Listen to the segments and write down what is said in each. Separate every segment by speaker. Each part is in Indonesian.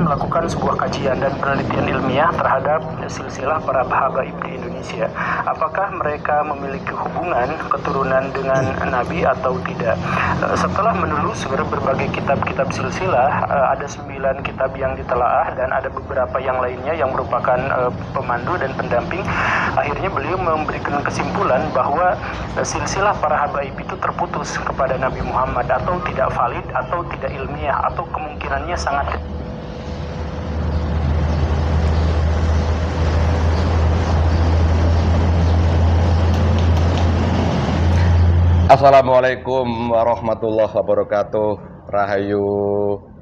Speaker 1: melakukan sebuah kajian dan penelitian ilmiah terhadap silsilah para habaib di Indonesia. Apakah mereka memiliki hubungan keturunan dengan Nabi atau tidak? Setelah menelusuri berbagai kitab-kitab silsilah, ada 9 kitab yang ditelaah dan ada beberapa yang lainnya yang merupakan pemandu dan pendamping. Akhirnya beliau memberikan kesimpulan bahwa silsilah para habaib itu terputus kepada Nabi Muhammad, atau tidak valid, atau tidak ilmiah, atau kemungkinannya sangat.
Speaker 2: Assalamualaikum warahmatullahi wabarakatuh. Rahayu,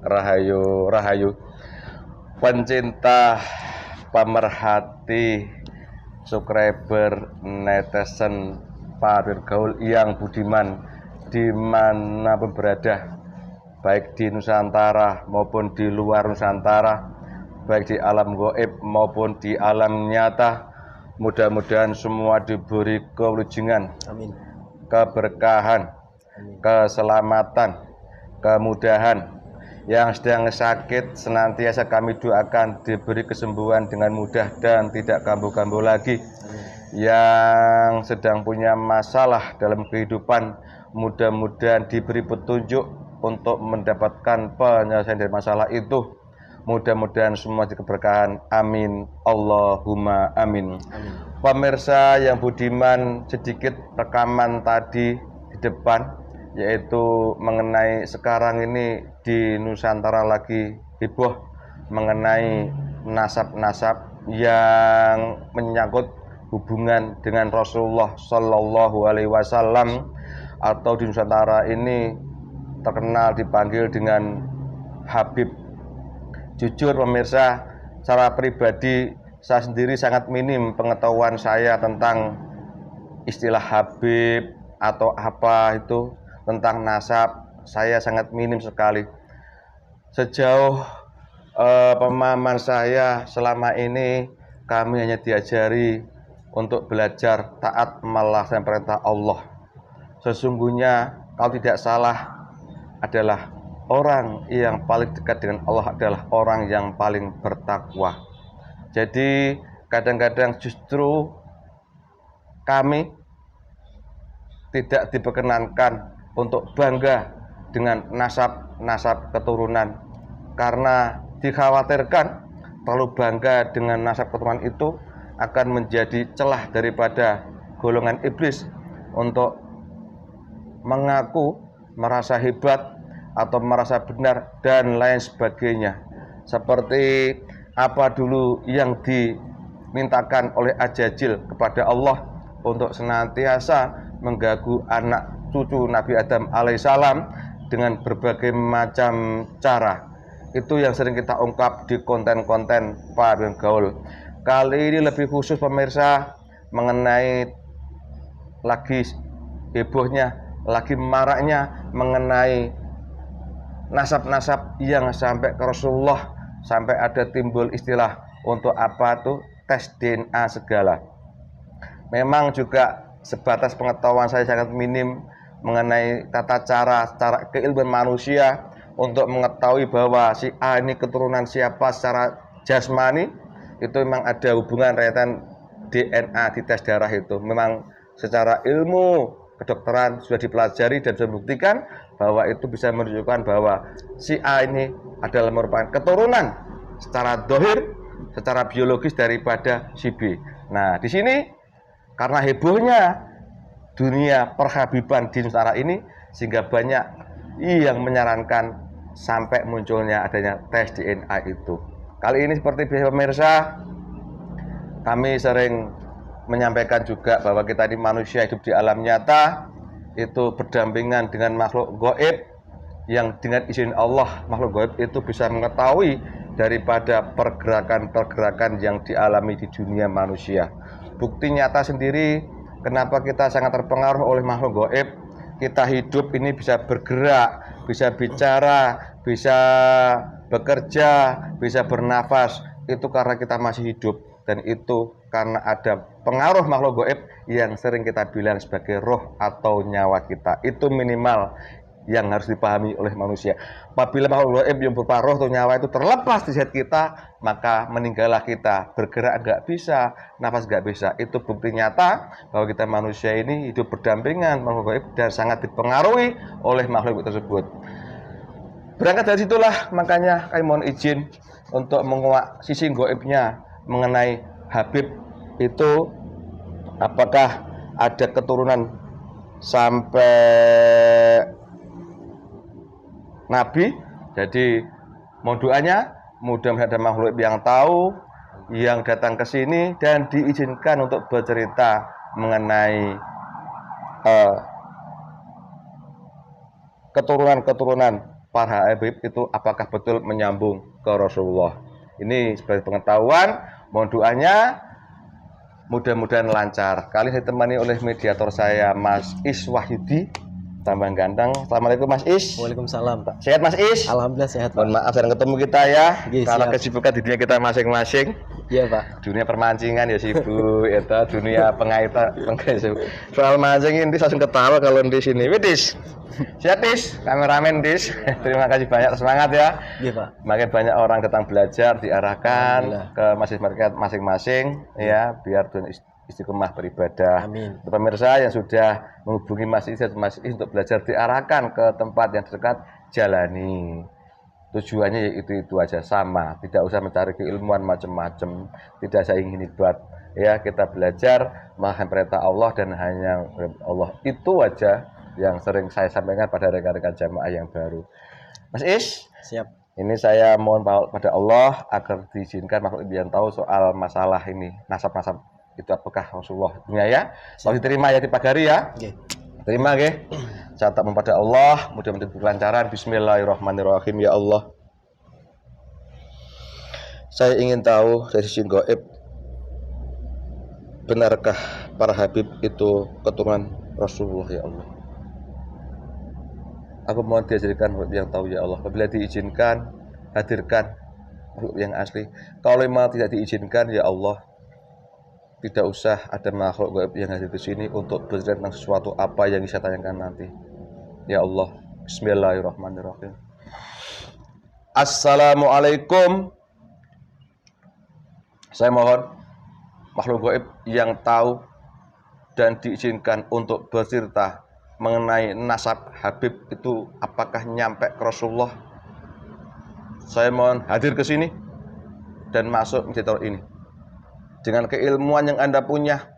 Speaker 2: rahayu, rahayu. Pencinta, pemerhati, subscriber, netizen, para gaul yang budiman dimanapun berada, baik di Nusantara maupun di luar Nusantara, baik di alam gaib maupun di alam nyata. Mudah-mudahan semua diberi kewujudan, amin, keberkahan, keselamatan, kemudahan. Yang sedang sakit senantiasa kami doakan diberi kesembuhan dengan mudah dan tidak kambuh-kambuh lagi. Yang sedang punya masalah dalam kehidupan, mudah-mudahan diberi petunjuk untuk mendapatkan penyelesaian dari masalah itu. Mudah-mudahan semua dikeberkahan, amin, Allahumma amin. Pemirsa yang budiman, sedikit rekaman tadi di depan, yaitu mengenai sekarang ini di Nusantara lagi heboh mengenai nasab-nasab yang menyangkut hubungan dengan Rasulullah Shallallahu Alaihi Wasallam, atau di Nusantara ini terkenal dipanggil dengan Habib. Jujur pemirsa, secara pribadi saya sendiri sangat minim pengetahuan saya tentang istilah Habib atau apa itu, tentang nasab. Saya sangat minim sekali. Sejauh pemahaman saya selama ini, kami hanya diajari untuk belajar taat melaksanakan perintah Allah. Sesungguhnya kalau tidak salah adalah orang yang paling dekat dengan Allah adalah orang yang paling bertakwa. Jadi kadang-kadang justru kami tidak diperkenankan untuk bangga dengan nasab-nasab keturunan, karena dikhawatirkan terlalu bangga dengan nasab keturunan itu akan menjadi celah daripada golongan iblis untuk mengaku merasa hebat atau merasa benar dan lain sebagainya. Seperti apa dulu yang dimintakan oleh Ajajil kepada Allah untuk senantiasa mengganggu anak cucu Nabi Adam alaihissalam dengan berbagai macam cara. Itu yang sering kita ungkap di konten-konten Pak Gaul. Kali ini lebih khusus pemirsa, mengenai lagi hebohnya, lagi maraknya mengenai nasab-nasab yang sampai ke Rasulullah, sampai ada timbul istilah untuk apa tuh tes DNA segala. Memang juga sebatas pengetahuan saya sangat minim mengenai tata cara keilmuan manusia untuk mengetahui bahwa si A ini keturunan siapa secara jasmani. Itu memang ada hubungan raitan DNA di tes darah itu. Memang secara ilmu kedokteran sudah dipelajari dan sudah dibuktikan bahwa itu bisa menunjukkan bahwa si A ini adalah merupakan keturunan secara dohir, secara biologis daripada si B. Nah, di sini karena hebohnya dunia perhabiban di Nusantara ini, sehingga banyak yang menyarankan sampai munculnya adanya tes DNA itu. Kali ini seperti biasa pemirsa, kami sering menyampaikan juga bahwa kita ini manusia hidup di alam nyata, itu berdampingan dengan makhluk gaib, yang dengan izin Allah makhluk gaib itu bisa mengetahui daripada pergerakan-pergerakan yang dialami di dunia manusia. Bukti nyata sendiri kenapa kita sangat terpengaruh oleh makhluk gaib. Kita hidup ini bisa bergerak, bisa bicara, bisa bekerja, bisa bernafas, itu karena kita masih hidup. Dan itu karena ada pengaruh makhluk gaib yang sering kita bilang sebagai roh atau nyawa kita. Itu minimal yang harus dipahami oleh manusia. Apabila makhluk gaib yang berupa roh atau nyawa itu terlepas di zat kita, maka meninggallah kita. Bergerak nggak bisa, nafas nggak bisa. Itu bukti nyata bahwa kita manusia ini hidup berdampingan makhluk gaib dan sangat dipengaruhi oleh makhluk tersebut. Berangkat dari situlah makanya kami mohon izin untuk menguak sisi gaibnya mengenai Habib itu, apakah ada keturunan sampai Nabi. Jadi mohon doanya mudah-mudahan ada makhluk yang tahu yang datang ke sini dan diizinkan untuk bercerita mengenai keturunan-keturunan para Habib itu apakah betul menyambung ke Rasulullah. Ini sebagai pengetahuan, mohon doanya mudah-mudahan lancar. Kali ini ditemani oleh mediator saya Mas Is Wahyudi, tambah ganteng. Assalamualaikum Mas Is.
Speaker 3: Waalaikumsalam Pak.
Speaker 2: Sehat Mas Is?
Speaker 3: Alhamdulillah sehat Pak.
Speaker 2: Mohon maaf jarang ketemu kita ya. Karena
Speaker 3: Siap.
Speaker 2: kesibukan di dunia kita masing-masing.
Speaker 3: Iya Pak.
Speaker 2: Dunia permancingan ya sibuk, itu dunia pengaitan. Soal mancing ini langsung ketawa kalau di sini. Widis. Siap Dis, kameramen Dis. Terima kasih banyak, semangat ya.
Speaker 3: Iya Pak.
Speaker 2: Makin banyak orang datang belajar, diarahkan ke masing-masing ya, biar istiqomah beribadah.
Speaker 3: Amin.
Speaker 2: Pemirsa yang sudah menghubungi Mas Is untuk belajar, diarahkan ke tempat yang terdekat, jalani. Tujuannya itu aja, sama, tidak usah mencari keilmuan macam-macam, tidak saya ingin buat ya, kita belajar memahami perintah Allah dan hanya Allah, itu aja yang sering saya sampaikan pada rekan-rekan jamaah yang baru. Mas Is,
Speaker 3: Siap.
Speaker 2: ini saya mohon pada Allah agar diizinkan makhluk yang tahu soal masalah ini, nasab-nasab itu apakah Rasulullah dunia ya. Kalau diterima ya dipagari ya.
Speaker 3: Oke.
Speaker 2: Terima nggih. Saya tak pada Allah, mudah-mudahan kelancaran. Bismillahirrahmanirrahim. Ya Allah, saya ingin tahu dari sisi gaib, benarkah para Habib itu keturunan Rasulullah ya Allah? Aku mohon diajarkan makhluk yang tahu ya Allah. Apabila diizinkan, hadirkan makhluk yang asli. Kalau memang tidak diizinkan ya Allah, tidak usah ada makhluk gaib yang hadir di sini untuk bercerita tentang sesuatu apa yang saya tanyakan nanti. Ya Allah, Bismillahirrahmanirrahim. Assalamualaikum. Saya mohon makhluk gaib yang tahu dan diizinkan untuk bercerita mengenai nasab Habib itu apakah nyampe ke Rasulullah. Saya mohon hadir ke sini dan masuk mediator ini. Dengan keilmuan yang Anda punya,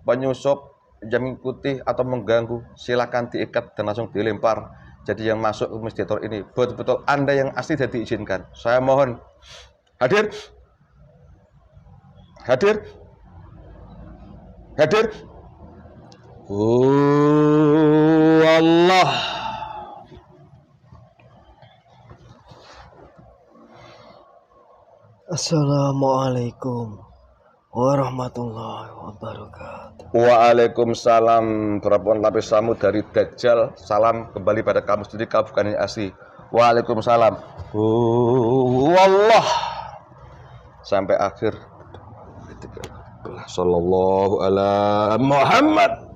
Speaker 2: penyusup, yang mengikuti atau mengganggu, silakan diikat dan langsung dilempar. Jadi yang masuk ke mediator ini betul-betul Anda yang asli dan diizinkan. Saya mohon hadir. Hadir. Hadir. Allah.
Speaker 3: Assalamualaikum warahmatullahi wabarakatuh.
Speaker 2: Waalaikumsalam berapun lapis samu dari Dajjal. Salam kembali pada kamu sendiri, kamu bukan yang asli. Waalaikumsalam. Wallah. Sampai akhir. Sallallahu ala Muhammad.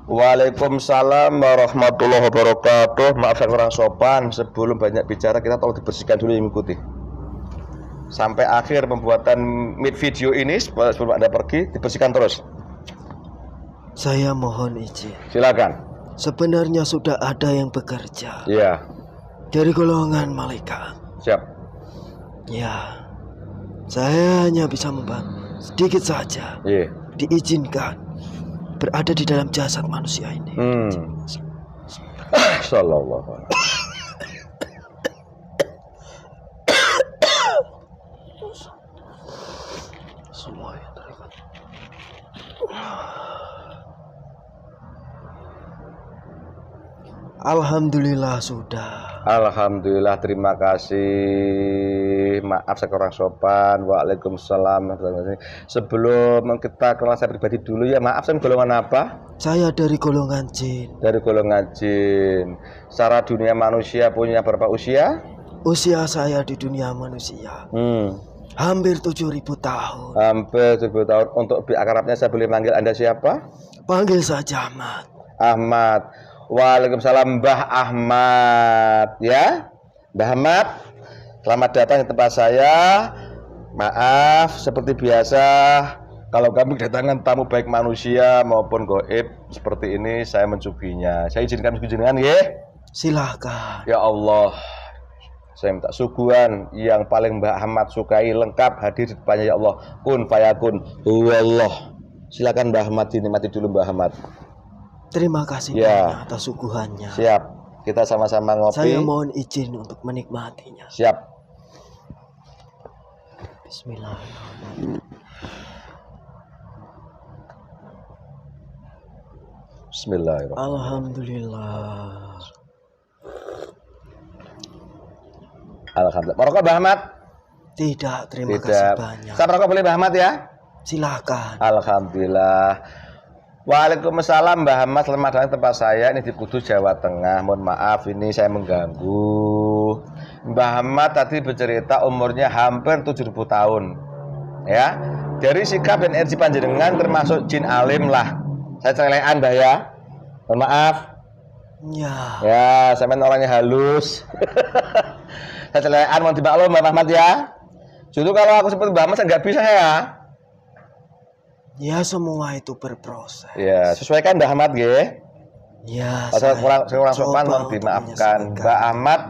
Speaker 2: Waalaikumsalam warahmatullahi wabarakatuh. Maaf saya kurang sopan. Sebelum banyak bicara, kita tolong dibersihkan dulu yang mengikuti. Sampai akhir pembuatan mid video ini, sebelum Anda pergi, dibersihkan terus.
Speaker 3: Saya mohon izin.
Speaker 2: Silakan.
Speaker 3: Sebenarnya sudah ada yang bekerja.
Speaker 2: Iya.
Speaker 3: Dari golongan malaikat.
Speaker 2: Siap.
Speaker 3: Ya. Saya hanya bisa membantu sedikit saja.
Speaker 2: Iya.
Speaker 3: Diizinkan berada di dalam jasad manusia ini.
Speaker 2: Sallallahu alaihi wasallam.
Speaker 3: Semua yang terlibat. Alhamdulillah sudah.
Speaker 2: Alhamdulillah, terima kasih. Maaf saya kurang sopan. Waalaikumsalam. Sebelum kita kenal saya pribadi dulu ya, maaf saya golongan apa?
Speaker 3: Saya dari golongan jin.
Speaker 2: Dari golongan jin. Secara dunia manusia punya berapa usia?
Speaker 3: Usia saya di dunia manusia hampir 7.000 tahun.
Speaker 2: Hampir 7 tahun. Untuk akrabnya saya boleh manggil Anda siapa?
Speaker 3: Panggil saja Ahmad.
Speaker 2: Ahmad. Waalaikumsalam Mbah Ahmad ya. Mbah Ahmad, selamat datang di tempat saya. Maaf seperti biasa kalau kami kedatangan tamu baik manusia maupun gaib seperti ini saya mencubinya. Saya izinkan jenengan ya.
Speaker 3: Silahkan.
Speaker 2: Ya Allah. Saya minta suguhan yang paling Mbah Ahmad sukai lengkap hadir di depannya ya Allah. Kun fayakun. Allah. Silakan Mbah Ahmad dinikmati dulu Mbah Ahmad.
Speaker 3: Terima kasih
Speaker 2: Ya.
Speaker 3: banyak atas suguhannya.
Speaker 2: Siap. Kita sama-sama ngopi.
Speaker 3: Saya mohon izin untuk menikmatinya.
Speaker 2: Siap.
Speaker 3: Bismillahirrahmanirrahim.
Speaker 2: Bismillahirrahmanirrahim.
Speaker 3: Alhamdulillah.
Speaker 2: Alhamdulillah. Merokok Mbah Ahmad?
Speaker 3: Tidak, terima kasih banyak.
Speaker 2: Saya merokok boleh Mbah Ahmad ya?
Speaker 3: Silakan.
Speaker 2: Alhamdulillah. Waalaikumsalam Mbah Ahmad, selamat datang di tempat saya ini di Kudus, Jawa Tengah. Mohon maaf ini saya mengganggu. Mbah Ahmad tadi bercerita umurnya hampir 7.000 tahun. Ya. Dari sikap dan energi panjenengan termasuk jin alim lah. Saya celekan Mbah ya. Mohon maaf.
Speaker 3: Ya.
Speaker 2: Ya, saya orangnya halus. Saya celekan mohon dimaklum Mbah Ahmad ya. Justru kalau aku seperti Mbah Ahmad saya nggak bisa ya.
Speaker 3: Ya, semua itu berproses.
Speaker 2: Ya, sesuaikan Mbah Ahmad ya.
Speaker 3: Ya,
Speaker 2: Saya kurang sopan mohon
Speaker 3: untuk
Speaker 2: dimaafkan.
Speaker 3: menyesuaikan.
Speaker 2: Mbah Ahmad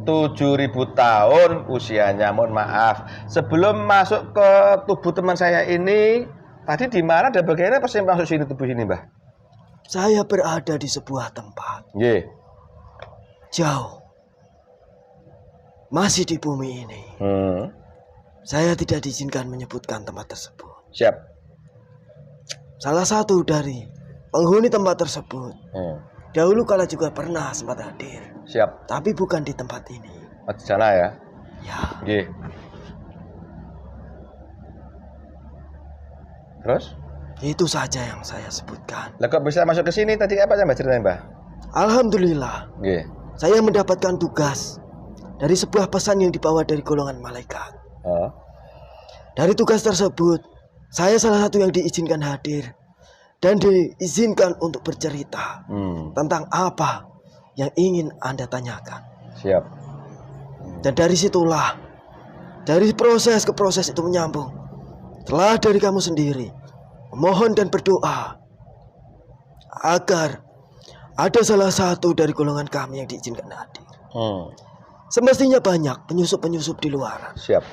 Speaker 2: 7.000 tahun usianya, mohon maaf. Sebelum masuk ke tubuh teman saya ini, tadi di mana dan bagaimana pas masuk sini tubuh ini, Mbah?
Speaker 3: Saya berada di sebuah tempat
Speaker 2: Nggih.
Speaker 3: jauh, masih di bumi ini.
Speaker 2: Hmm.
Speaker 3: Saya tidak diizinkan menyebutkan tempat tersebut.
Speaker 2: Siap.
Speaker 3: Salah satu dari penghuni tempat tersebut
Speaker 2: Hmm.
Speaker 3: dahulu kala juga pernah sempat hadir,
Speaker 2: Siap.
Speaker 3: tapi bukan di tempat ini.
Speaker 2: Oh, di sana ya.
Speaker 3: Ya,
Speaker 2: Nggih. Terus?
Speaker 3: itu saja yang saya sebutkan.
Speaker 2: Lah kok bisa masuk ke sini tadi apa Mbah ceritanya, Mbah?
Speaker 3: Alhamdulillah,
Speaker 2: Nggih.
Speaker 3: saya mendapatkan tugas dari sebuah pesan yang dibawa dari golongan malaikat.
Speaker 2: Oh.
Speaker 3: Dari tugas tersebut, saya salah satu yang diizinkan hadir dan diizinkan untuk bercerita tentang apa yang ingin Anda tanyakan.
Speaker 2: Siap.
Speaker 3: Dan dari situlah, dari proses ke proses itu menyambung. Setelah dari kamu sendiri memohon dan berdoa agar ada salah satu dari golongan kami yang diizinkan hadir. Semestinya banyak penyusup-penyusup di luar.
Speaker 2: Siap.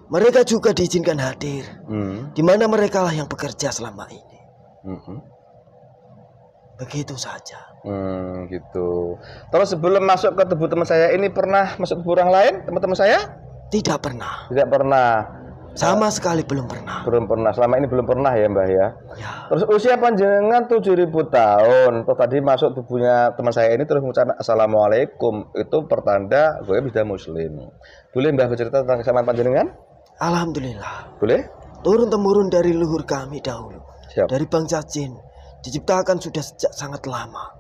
Speaker 3: Mereka juga diizinkan hadir, di mana mereka lah yang bekerja selama ini. Begitu saja.
Speaker 2: Gitu. Terus sebelum masuk ke tubuh teman saya ini pernah masuk tubuh orang lain, teman-teman saya?
Speaker 3: Tidak pernah.
Speaker 2: Tidak pernah.
Speaker 3: Sama sekali belum pernah.
Speaker 2: Belum pernah. Selama ini belum pernah ya, Mbah ya.
Speaker 3: Ya.
Speaker 2: Terus usia panjenengan 7.000 tahun. Terus tadi masuk tubuhnya teman saya ini terus mengucapkan assalamualaikum. Itu pertanda gue sudah muslim. Boleh Mbah bercerita tentang kesamaan panjenengan?
Speaker 3: Alhamdulillah.
Speaker 2: Boleh?
Speaker 3: Turun temurun dari leluhur kami dahulu.
Speaker 2: Siap.
Speaker 3: Dari bangsa jin. Diciptakan sudah sejak sangat lama.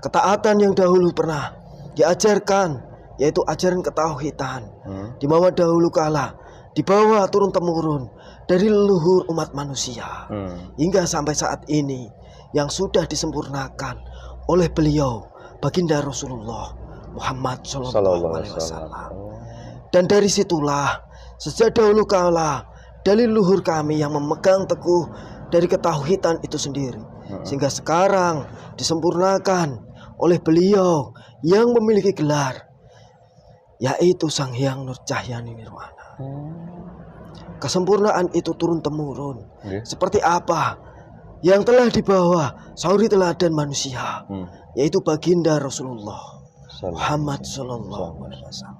Speaker 3: Ketaatan yang dahulu pernah diajarkan, yaitu ajaran ketauhidan. Di mana dahulu kala dibawa turun temurun dari leluhur umat manusia. Hingga sampai saat ini yang sudah disempurnakan oleh beliau baginda Rasulullah Muhammad Sallallahu Alaihi Wasallam. Dan dari situlah sejak dahulu kala dari leluhur kami yang memegang teguh dari ketauhidan itu sendiri, sehingga sekarang disempurnakan oleh beliau yang memiliki gelar, yaitu Sang Hyang Nur Cahyani Nirwana. Kesempurnaan itu turun temurun. Seperti apa yang telah dibawa sauri teladan manusia, yaitu baginda Rasulullah Muhammad Sallallahu Alaihi Wasallam.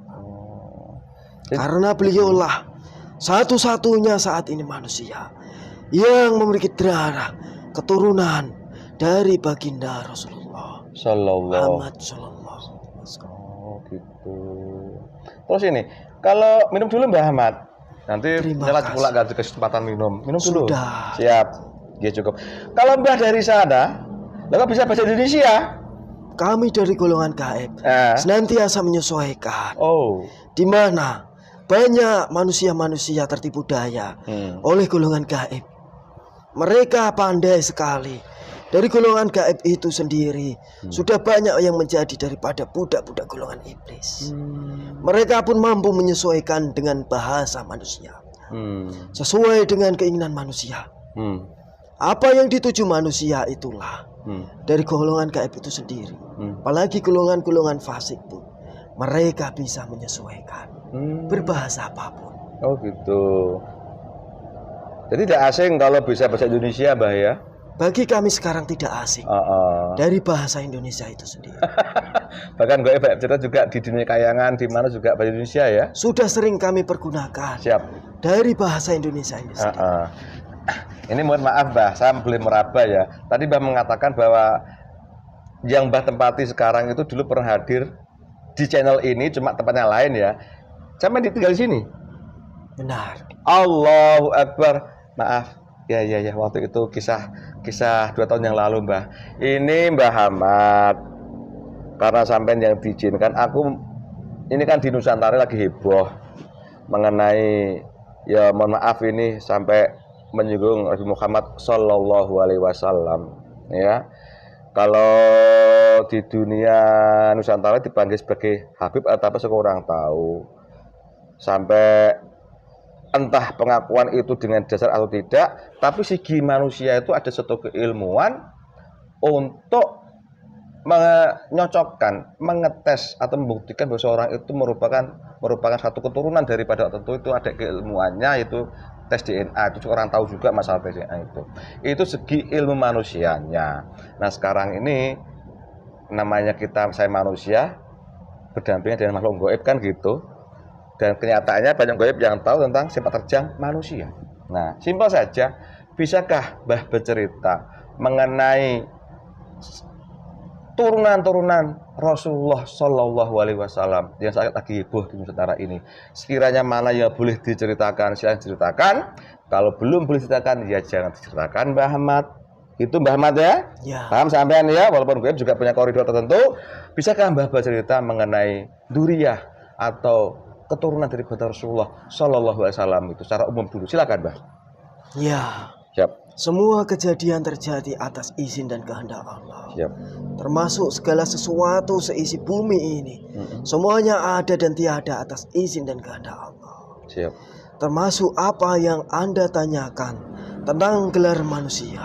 Speaker 3: Karena beliaulah satu-satunya saat ini manusia yang memiliki darah keturunan dari baginda Rasulullah Muhammad Sallallahu Alaihi Wasallam.
Speaker 2: Oh gitu. Terus ini, kalau minum dulu Mbah Ahmad. Nanti nyala pula gak kesempatan minum. Minum dulu.
Speaker 3: Sudah.
Speaker 2: Siap. Ya cukup. Kalau Mbah dari sana, Bapak bisa bahasa Indonesia?
Speaker 3: Kami dari golongan gaib senantiasa menyesuaikan.
Speaker 2: Oh.
Speaker 3: Di mana banyak manusia-manusia tertipu daya oleh golongan gaib. Mereka pandai sekali dari golongan gaib itu sendiri sudah banyak yang menjadi daripada budak-budak golongan iblis. Mereka pun mampu menyesuaikan dengan bahasa manusia, sesuai dengan keinginan manusia. Apa yang dituju manusia itulah dari golongan gaib itu sendiri. Apalagi golongan-golongan fasik pun mereka bisa menyesuaikan berbahasa apapun.
Speaker 2: Oh gitu. Jadi tidak asing kalau bisa bahasa Indonesia, Mbah ya?
Speaker 3: Bagi kami sekarang tidak asing dari bahasa Indonesia itu sendiri.
Speaker 2: Bahkan gue banyak cerita juga di dunia kayangan, di mana juga bahasa Indonesia ya.
Speaker 3: Sudah sering kami pergunakan.
Speaker 2: Siap.
Speaker 3: Dari bahasa Indonesia ini sendiri.
Speaker 2: Ini mohon maaf Mbah, saya boleh meraba ya. Tadi Mbah mengatakan bahwa yang Mbah tempati sekarang itu dulu pernah hadir di channel ini, cuma tempatnya lain ya. Saya tinggal di sini.
Speaker 3: Benar.
Speaker 2: Allahu Akbar. Maaf. Ya, waktu itu kisah 2 tahun yang lalu Mbah. Ini Mbah Hamad, karena sampean yang diizinkan, aku ini kan di Nusantara lagi heboh mengenai, ya mohon maaf ini sampai menyinggung Nabi Muhammad Sallallahu Alaihi Wasallam ya. Kalau di dunia Nusantara dipanggil sebagai Habib atau apa saya kurang tahu. Sampai entah pengakuan itu dengan dasar atau tidak, tapi segi manusia itu ada satu keilmuan untuk menyocokkan, mengetes atau membuktikan bahwa seorang itu merupakan satu keturunan daripada tertentu. Itu ada keilmuannya, itu tes DNA. Itu orang tahu juga masalah tes DNA itu. Itu segi ilmu manusianya. Nah sekarang ini namanya saya manusia berdampingan dengan makhluk gaib kan gitu. Dan kenyataannya banyak gaib yang tahu tentang sepak terjang manusia. Nah, simpel saja, bisakah Mbah bercerita mengenai turunan-turunan Rasulullah Shallallahu Alaihi Wasallam yang sangat lagi heboh di Nusantara ini? Sekiranya mana yang boleh diceritakan, silahkan ceritakan. Kalau belum boleh diceritakan, ya jangan diceritakan, Mbah Ahmad. Itu Mbah Ahmad ya?
Speaker 3: Ya.
Speaker 2: Paham sampean ya? Walaupun gaib juga punya koridor tertentu. Bisakah Mbah bercerita mengenai duriyah atau keturunan dari Rasulullah Shallallahu Alaihi Wasallam itu secara umum dulu? Silakan, Mbah.
Speaker 3: Ya.
Speaker 2: Siap.
Speaker 3: Semua kejadian terjadi atas izin dan kehendak Allah.
Speaker 2: Siap.
Speaker 3: Termasuk segala sesuatu seisi bumi ini. Semuanya ada dan tiada atas izin dan kehendak Allah.
Speaker 2: Siap.
Speaker 3: Termasuk apa yang Anda tanyakan tentang gelar manusia.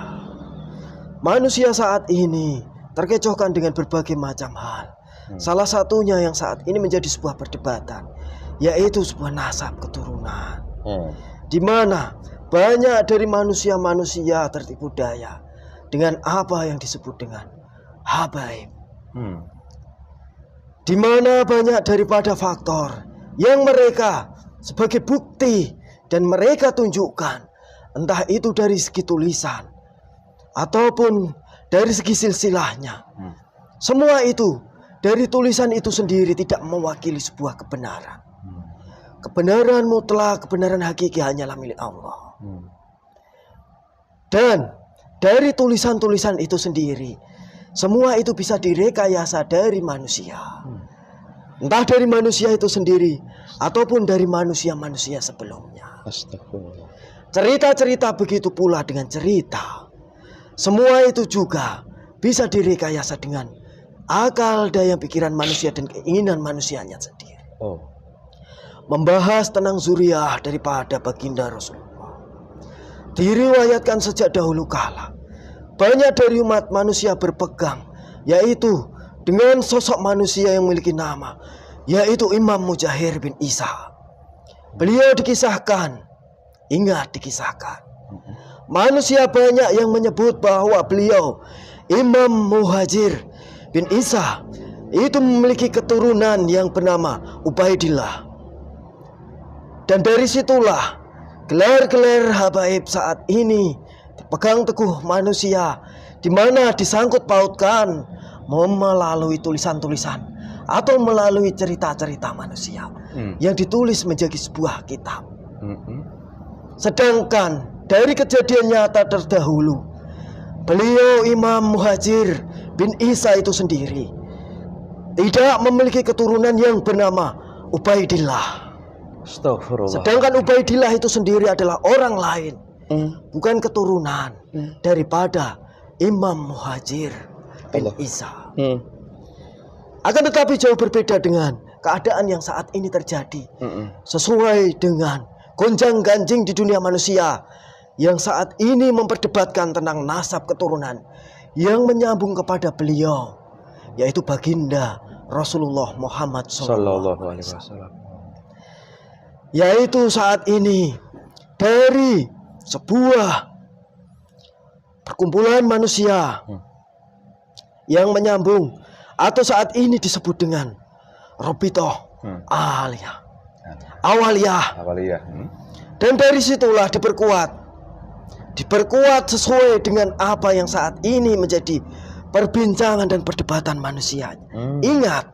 Speaker 3: Manusia saat ini terkecohkan dengan berbagai macam hal. Salah satunya yang saat ini menjadi sebuah perdebatan, yaitu sebuah nasab keturunan. Di mana banyak dari manusia-manusia tertipu daya dengan apa yang disebut dengan habaib. Di mana banyak daripada faktor yang mereka sebagai bukti dan mereka tunjukkan, entah itu dari segi tulisan ataupun dari segi silsilahnya. Semua itu dari tulisan itu sendiri tidak mewakili sebuah kebenaran. Kebenaran mutlak, kebenaran hakiki hanyalah milik Allah. Dan dari tulisan-tulisan itu sendiri, semua itu bisa direkayasa dari manusia. Entah dari manusia itu sendiri ataupun dari manusia-manusia sebelumnya.
Speaker 2: Astagfirullah.
Speaker 3: Cerita-cerita begitu pula dengan cerita. Semua itu juga bisa direkayasa dengan akal, daya pikiran manusia dan keinginan manusianya sendiri. Membahas tentang zuriyah daripada baginda Rasulullah. Diriwayatkan sejak dahulu kala, banyak dari umat manusia berpegang, yaitu dengan sosok manusia yang memiliki nama, yaitu Imam Mujahir bin Isa. Beliau dikisahkan, ingat dikisahkan, manusia banyak yang menyebut bahwa beliau Imam Muhajir bin Isa itu memiliki keturunan yang bernama Ubaidillah. Dan dari situlah gelar-gelar habaib saat ini dipegang teguh manusia, di mana disangkut pautkan melalui tulisan-tulisan atau melalui cerita-cerita manusia yang ditulis menjadi sebuah kitab. Sedangkan dari kejadian nyata terdahulu, beliau Imam Muhajir bin Isa itu sendiri tidak memiliki keturunan yang bernama Ubaidillah.
Speaker 2: Astagfirullah.
Speaker 3: Sedangkan Ubaidillah itu sendiri adalah orang lain, bukan keturunan daripada Imam Muhajir bin Isa. Akan tetapi jauh berbeda dengan keadaan yang saat ini terjadi. Sesuai dengan gonjang-ganjing di dunia manusia yang saat ini memperdebatkan tentang nasab keturunan yang menyambung kepada beliau, yaitu baginda Rasulullah Muhammad SAW. Yaitu saat ini dari sebuah perkumpulan manusia yang menyambung atau saat ini disebut dengan Robitoh Awaliyah. Dan dari situlah diperkuat sesuai dengan apa yang saat ini menjadi perbincangan dan perdebatan manusia. Ingat,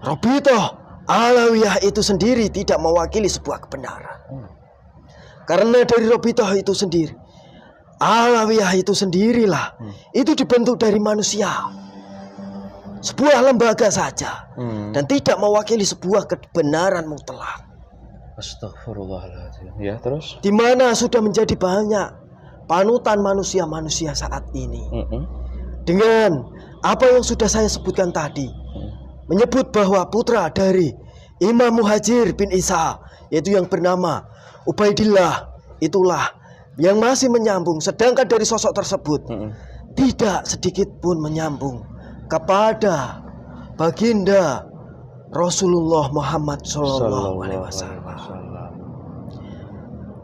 Speaker 3: Robitoh Alawiyah itu sendiri tidak mewakili sebuah kebenaran. Karena dari Robitoh itu sendiri, Alawiyah itu sendirilah, itu dibentuk dari manusia, sebuah lembaga saja, dan tidak mewakili sebuah kebenaran mutlak.
Speaker 2: Astagfirullahaladzim. Ya, terus?
Speaker 3: Di mana sudah menjadi banyak panutan manusia-manusia saat ini. Dengan apa yang sudah saya sebutkan tadi, menyebut bahwa putra dari Imam Muhajir bin Isa, yaitu yang bernama Ubaidillah, itulah yang masih menyambung. Sedangkan dari sosok tersebut tidak sedikit pun menyambung kepada baginda Rasulullah Muhammad SAW.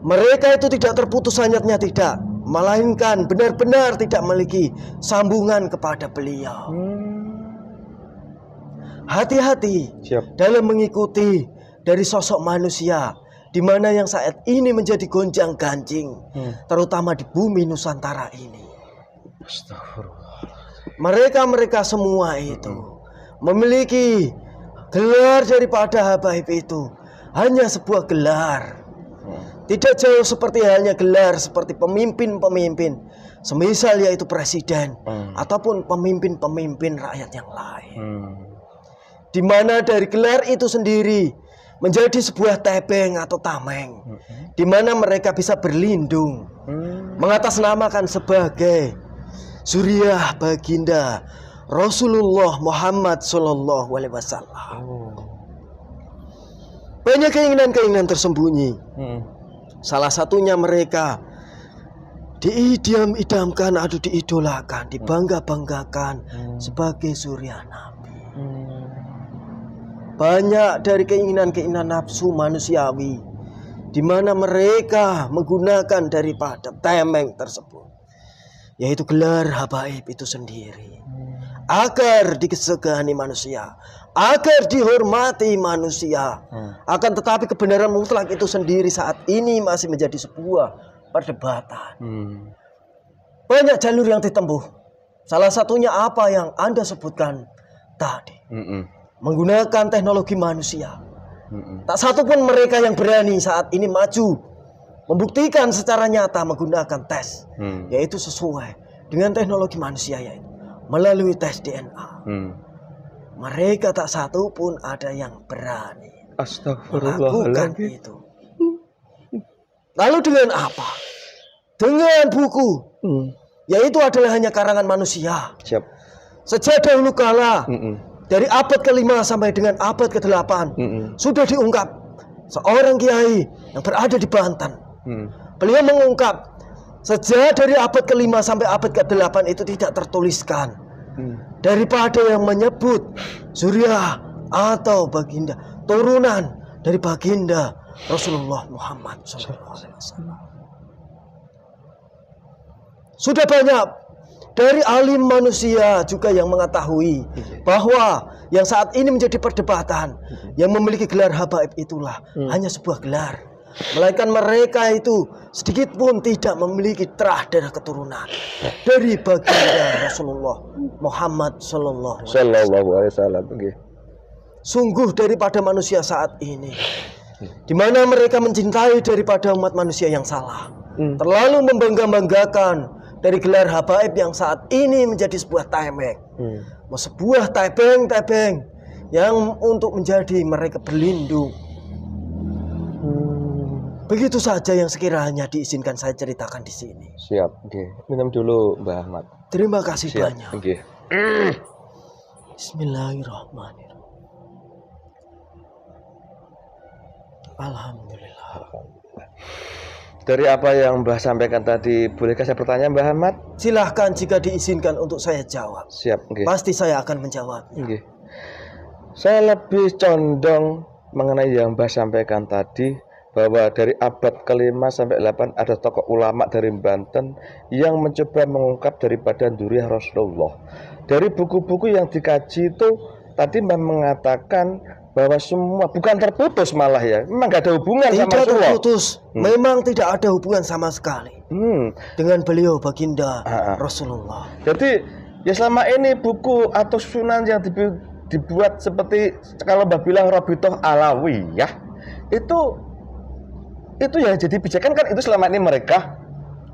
Speaker 3: Mereka itu tidak terputus hanyutnya, tidak, melainkan benar-benar tidak memiliki sambungan kepada beliau. Hati-hati dalam mengikuti dari sosok manusia, di mana yang saat ini menjadi gonjang-ganjing, terutama di bumi Nusantara ini. Mereka semua itu memiliki gelar daripada habaib itu hanya sebuah gelar. Tidak jauh seperti halnya gelar seperti pemimpin-pemimpin, semisal yaitu presiden ataupun pemimpin-pemimpin rakyat yang lain. Di mana dari gelar itu sendiri menjadi sebuah tebeng atau tameng, di mana mereka bisa berlindung, mengatasnamakan sebagai Zuriyah baginda Rasulullah Muhammad SAW. Banyak keinginan-keinginan tersembunyi. Salah satunya mereka diidam-idamkan atau diidolakan, dibangga-banggakan sebagai Zuriyah Nabi. Banyak dari keinginan-keinginan nafsu manusiawi, di mana mereka menggunakan daripada temeng tersebut, yaitu gelar habaib itu sendiri, agar disegani manusia, agar dihormati manusia. Akan tetapi kebenaran mutlak itu sendiri saat ini masih menjadi sebuah perdebatan. Banyak jalur yang ditempuh. Salah satunya apa yang Anda sebutkan tadi, menggunakan teknologi manusia. Tak satu pun mereka yang berani saat ini maju membuktikan secara nyata menggunakan tes, yaitu sesuai dengan teknologi manusia, yaitu melalui tes DNA. Mereka tak satu pun ada yang berani melakukan itu. Lalu dengan apa? Dengan buku, yaitu adalah hanya karangan manusia. Sejak dahulu kala, dari abad ke-5 sampai dengan abad ke-8, sudah diungkap seorang kiai yang berada di Banten. Beliau mengungkap sejak dari abad ke-5 sampai abad ke-8 itu tidak tertuliskan daripada yang menyebut Zuriyah atau baginda, turunan dari baginda Rasulullah Muhammad SAW. Sudah banyak dari alim manusia juga yang mengetahui bahwa yang saat ini menjadi perdebatan, yang memiliki gelar habaib itulah hanya sebuah gelar, melainkan mereka itu sedikit pun tidak memiliki terah darah keturunan dari baginda Rasulullah Muhammad Sallallahu Alaihi Wasallam. Sungguh daripada manusia saat ini, di mana mereka mencintai daripada umat manusia yang salah, terlalu membangga-banggakan dari gelar habaib yang saat ini menjadi sebuah temeng, sebuah tebeng yang untuk menjadi mereka berlindung. Begitu saja yang sekiranya diizinkan saya ceritakan di sini.
Speaker 2: Siap, nggih. Minum dulu Mbah Ahmad.
Speaker 3: Terima kasih
Speaker 2: Siap,
Speaker 3: banyak.
Speaker 2: nggih.
Speaker 3: Bismillahirrahmanirrahim. Alhamdulillah.
Speaker 2: Dari apa yang Mbah sampaikan tadi, bolehkah saya bertanya Mbah Ahmad?
Speaker 3: Silahkan jika diizinkan untuk saya jawab.
Speaker 2: Siap, nggih.
Speaker 3: Pasti saya akan menjawab.
Speaker 2: Nggih. Saya lebih condong mengenai yang Mbah sampaikan tadi, bahwa dari abad ke-5 sampai 8 ada tokoh ulama dari Banten yang mencoba mengungkap daripada Duriyah Rasulullah. Dari buku-buku yang dikaji itu tadi mengatakan bahwa semua bukan terputus, malah ya memang gak ada hubungan sama Rasulullah.
Speaker 3: Tidak terputus, memang tidak ada hubungan sama sekali dengan beliau baginda Rasulullah.
Speaker 2: Jadi ya selama ini buku atau sunan yang dibuat seperti kalau Mbah bilang Rabithah Alawiyah itu yang jadi pijakan kan itu selama ini mereka.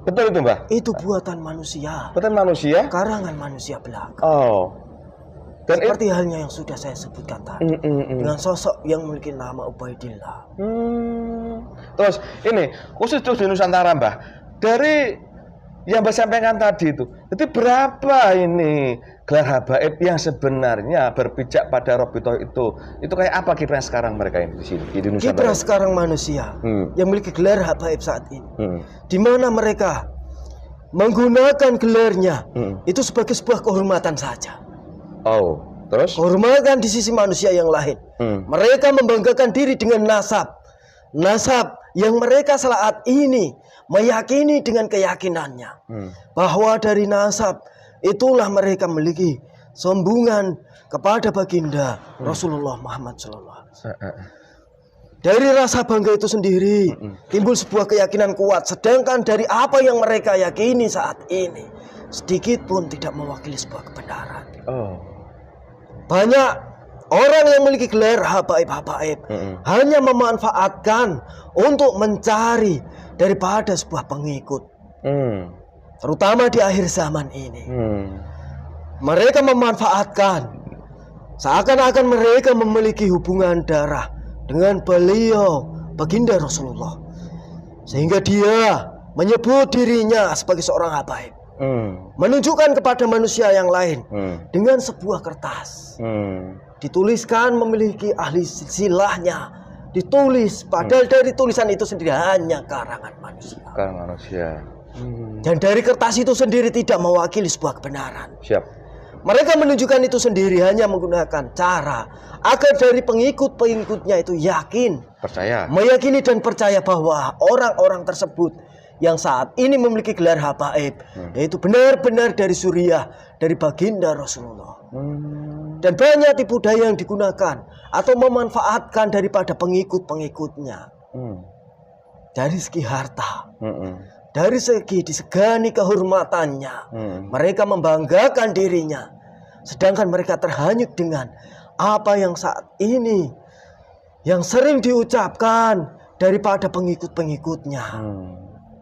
Speaker 2: Betul itu Mbah?
Speaker 3: Itu buatan manusia.
Speaker 2: Buatan manusia?
Speaker 3: Karangan manusia belaka.
Speaker 2: Oh. Dan
Speaker 3: seperti halnya yang sudah saya sebutkan tadi, dengan sosok yang memiliki nama Ubaidillah.
Speaker 2: Terus ini khusus di Nusantara Mbah, dari yang Mbah sampaikan tadi itu, jadi berapa ini gelar habaib yang sebenarnya berpijak pada Rabithah itu kayak apa kiprah sekarang mereka ini di sini di Nusantara?
Speaker 3: Kiprah sekarang manusia yang memiliki gelar habaib saat ini, di mana mereka menggunakan gelarnya itu sebagai sebuah kehormatan saja.
Speaker 2: Oh, terus?
Speaker 3: Kehormatan di sisi manusia yang lain. Mereka membanggakan diri dengan nasab yang mereka saat ini meyakini dengan keyakinannya bahwa dari nasab itulah mereka memiliki sombongan kepada baginda Rasulullah Muhammad SAW. Dari rasa bangga itu sendiri timbul sebuah keyakinan kuat, sedangkan dari apa yang mereka yakini saat ini sedikit pun tidak mewakili sebuah kebenaran. Banyak orang yang memiliki gelar habaib hanya memanfaatkan untuk mencari daripada sebuah pengikut, terutama di akhir zaman ini. Mereka memanfaatkan seakan-akan mereka memiliki hubungan darah dengan beliau baginda Rasulullah, sehingga dia menyebut dirinya sebagai seorang habaib, menunjukkan kepada manusia yang lain dengan sebuah kertas, dituliskan memiliki ahli silahnya, ditulis padahal dari tulisan itu sendiri hanya karangan manusia. Dan dari kertas itu sendiri tidak mewakili sebuah kebenaran. Mereka menunjukkan itu sendiri hanya menggunakan cara agar dari pengikut-pengikutnya itu yakin, meyakini dan percaya bahwa orang-orang tersebut yang saat ini memiliki gelar habaib yaitu benar-benar dari suriah, dari baginda Rasulullah. Dan banyak tipu daya yang digunakan atau memanfaatkan daripada pengikut-pengikutnya. Dari segi harta, dari segi disegani kehormatannya, mereka membanggakan dirinya, sedangkan mereka terhanyut dengan apa yang saat ini yang sering diucapkan daripada pengikut-pengikutnya.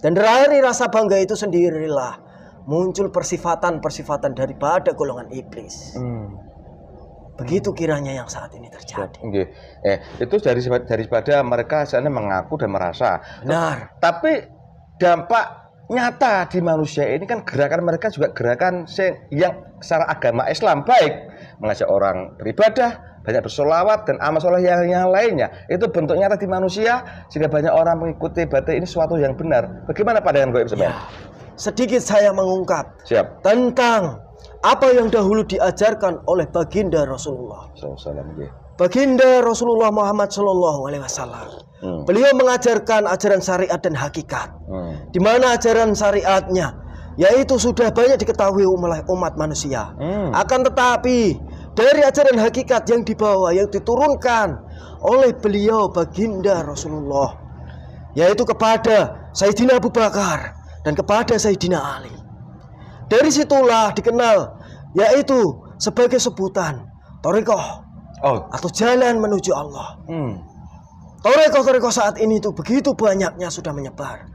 Speaker 3: Dan dari rasa bangga itu sendirilah muncul persifatan-persifatan daripada golongan iblis. Begitu kiranya yang saat ini terjadi.
Speaker 2: Itu daripada mereka sana mengaku dan merasa
Speaker 3: benar.
Speaker 2: Tapi dampak nyata di manusia ini kan gerakan mereka juga gerakan yang secara agama Islam baik, mengajak orang beribadah, banyak bersolawat dan amal soleh yang lainnya. Itu bentuk nyata di manusia sehingga banyak orang mengikuti. Berarti ini suatu yang benar. Bagaimana pandangan Goib sebenarnya?
Speaker 3: Sedikit saya mengungkap tentang apa yang dahulu diajarkan oleh baginda Rasulullah. Baginda Rasulullah Muhammad SAW. Beliau mengajarkan ajaran syariat dan hakikat, di mana ajaran syariatnya yaitu sudah banyak diketahui oleh umat manusia. Akan tetapi dari ajaran hakikat yang dibawa, yang diturunkan oleh beliau baginda Rasulullah, yaitu kepada Sayyidina Abu Bakar dan kepada Sayyidina Ali. Dari situlah dikenal yaitu sebagai sebutan thariqah atau jalan menuju Allah. Thariqah saat ini itu begitu banyaknya sudah menyebar.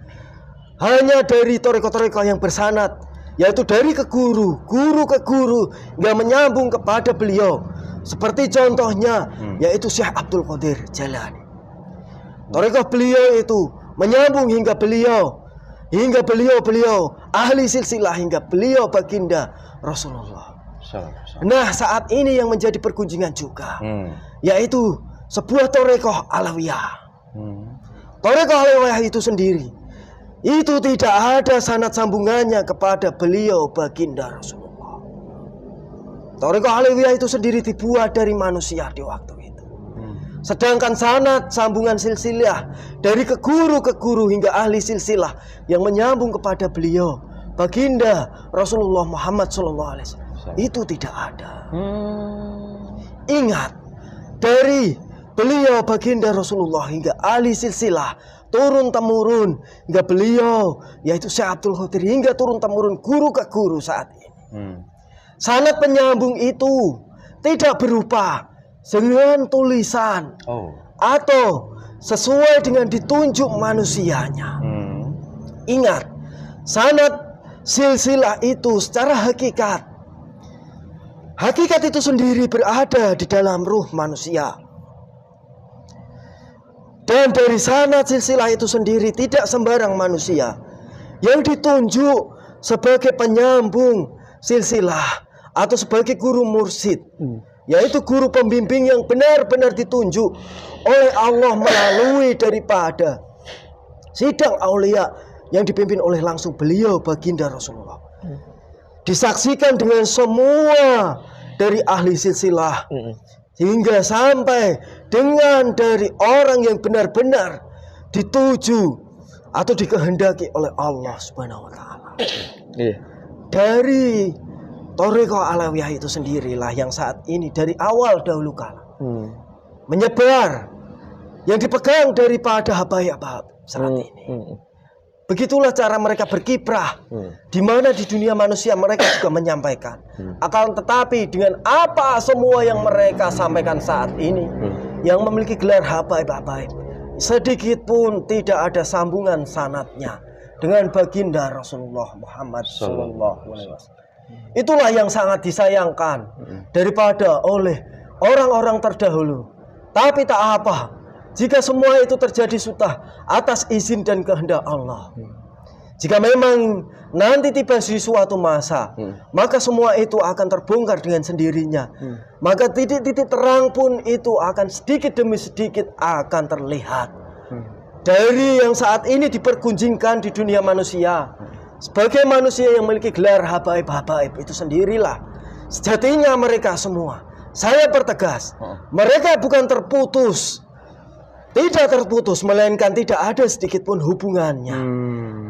Speaker 3: Hanya dari thariqah yang bersanad, yaitu dari ke guru ke guru, nggak menyambung kepada beliau. Seperti contohnya yaitu Syekh Abdul Qadir Jailani. Thariqah beliau itu menyambung hingga beliau ahli silsilah, hingga beliau baginda Rasulullah. Nah, saat ini yang menjadi pergunjingan juga, yaitu sebuah Thariqah Alawiyah. Thariqah Alawiyah itu sendiri, itu tidak ada sanad sambungannya kepada beliau baginda Rasulullah. Thariqah Alawiyah itu sendiri dibuat dari manusia di waktu itu. Sedangkan sanad sambungan silsilah dari ke guru hingga ahli silsilah yang menyambung kepada beliau baginda Rasulullah Muhammad SAW itu tidak ada. Ingat, dari beliau baginda Rasulullah hingga ahli silsilah turun temurun hingga beliau yaitu Syekh Abdul Qadir hingga turun temurun guru ke guru saat ini. Sanad penyambung itu tidak berupa dengan tulisan atau sesuai dengan ditunjuk manusianya. Ingat, sanad silsilah itu secara hakikat itu sendiri berada di dalam ruh manusia. Dan dari sanad silsilah itu sendiri tidak sembarang manusia yang ditunjuk sebagai penyambung silsilah atau sebagai guru mursyid, yaitu guru pembimbing yang benar-benar ditunjuk oleh Allah melalui daripada sidang aulia yang dipimpin oleh langsung beliau baginda Rasulullah. Disaksikan dengan semua dari ahli silsilah hingga sampai dengan dari orang yang benar-benar dituju atau dikehendaki oleh Allah Subhanahu wa taala. Dari Thariqah Alawiyah itu sendirilah yang saat ini dari awal dahulu kala menyebar, yang dipegang daripada habaib-habaib saat ini. Begitulah cara mereka berkiprah, di mana di dunia manusia mereka juga menyampaikan. Akan tetapi dengan apa semua yang mereka sampaikan saat ini, yang memiliki gelar habaib-habaib, sedikit pun tidak ada sambungan sanadnya dengan baginda Rasulullah Muhammad SAW. Itulah yang sangat disayangkan daripada oleh orang-orang terdahulu. Tapi tak apa, jika semua itu terjadi sudah atas izin dan kehendak Allah. Jika memang nanti tiba di suatu masa, maka semua itu akan terbongkar dengan sendirinya. Maka titik-titik terang pun itu akan sedikit demi sedikit akan terlihat. Dari yang saat ini dipergunjingkan di dunia manusia, sebagai manusia yang memiliki gelar habaib-habaib itu sendirilah sejatinya mereka semua, saya pertegas, mereka bukan terputus, tidak terputus, melainkan tidak ada sedikit pun hubungannya